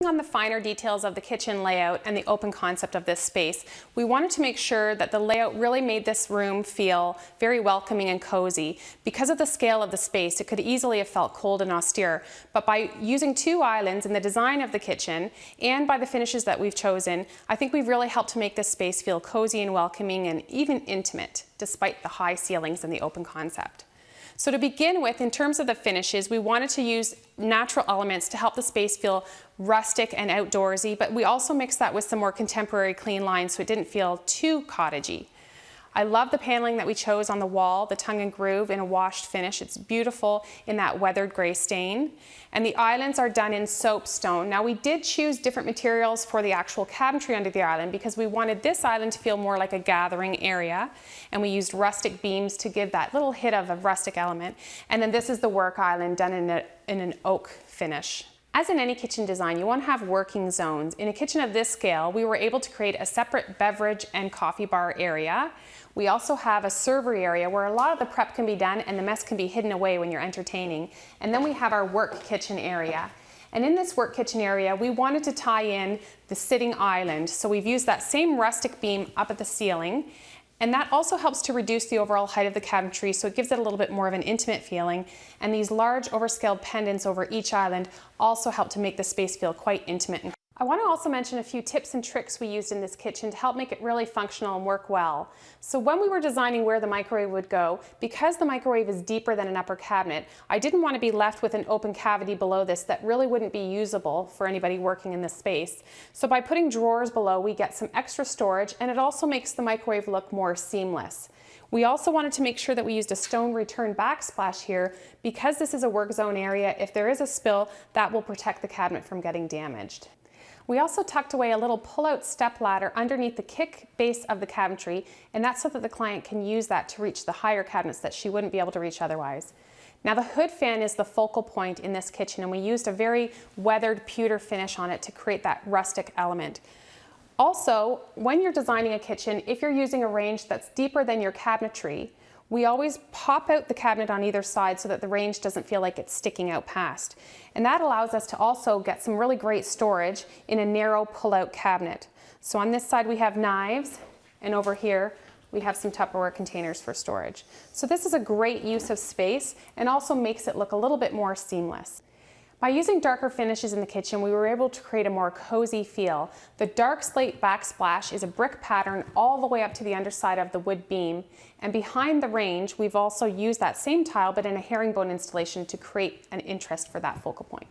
On the finer details of the kitchen layout and the open concept of this space, we wanted to make sure that the layout really made this room feel very welcoming and cozy. Because of the scale of the space, it could easily have felt cold and austere, but by using two islands in the design of the kitchen and by the finishes that we've chosen, I think we've really helped to make this space feel cozy and welcoming and even intimate, despite the high ceilings and the open concept. So to begin with, in terms of the finishes, we wanted to use natural elements to help the space feel rustic and outdoorsy, but we also mixed that with some more contemporary clean lines so it didn't feel too cottagey. I love the paneling that we chose on the wall, the tongue and groove in a washed finish. It's beautiful in that weathered gray stain. And the islands are done in soapstone. Now we did choose different materials for the actual cabinetry under the island because we wanted this island to feel more like a gathering area. And we used rustic beams to give that little hit of a rustic element. And then this is the work island done in an oak finish. As in any kitchen design, you want to have working zones. In a kitchen of this scale, we were able to create a separate beverage and coffee bar area. We also have a servery area where a lot of the prep can be done and the mess can be hidden away when you're entertaining. And then we have our work kitchen area. And in this work kitchen area, we wanted to tie in the sitting island. So we've used that same rustic beam up at the ceiling. And that also helps to reduce the overall height of the cabinetry, so it gives it a little bit more of an intimate feeling. And these large overscaled pendants over each island also help to make the space feel quite intimate. I want to also mention a few tips and tricks we used in this kitchen to help make it really functional and work well. So when we were designing where the microwave would go, because the microwave is deeper than an upper cabinet, I didn't want to be left with an open cavity below this that really wouldn't be usable for anybody working in this space. So by putting drawers below, we get some extra storage, and it also makes the microwave look more seamless. We also wanted to make sure that we used a stone return backsplash here. Because this is a work zone area, if there is a spill, that will protect the cabinet from getting damaged. We also tucked away a little pull-out step ladder underneath the kick base of the cabinetry, and that's so that the client can use that to reach the higher cabinets that she wouldn't be able to reach otherwise. Now the hood fan is the focal point in this kitchen, and we used a very weathered pewter finish on it to create that rustic element. Also, when you're designing a kitchen, if you're using a range that's deeper than your cabinetry, we always pop out the cabinet on either side so that the range doesn't feel like it's sticking out past. And that allows us to also get some really great storage in a narrow pull-out cabinet. So on this side we have knives, and over here we have some Tupperware containers for storage. So this is a great use of space and also makes it look a little bit more seamless. By using darker finishes in the kitchen, we were able to create a more cozy feel. The dark slate backsplash is a brick pattern all the way up to the underside of the wood beam. And behind the range, we've also used that same tile but in a herringbone installation to create an interest for that focal point.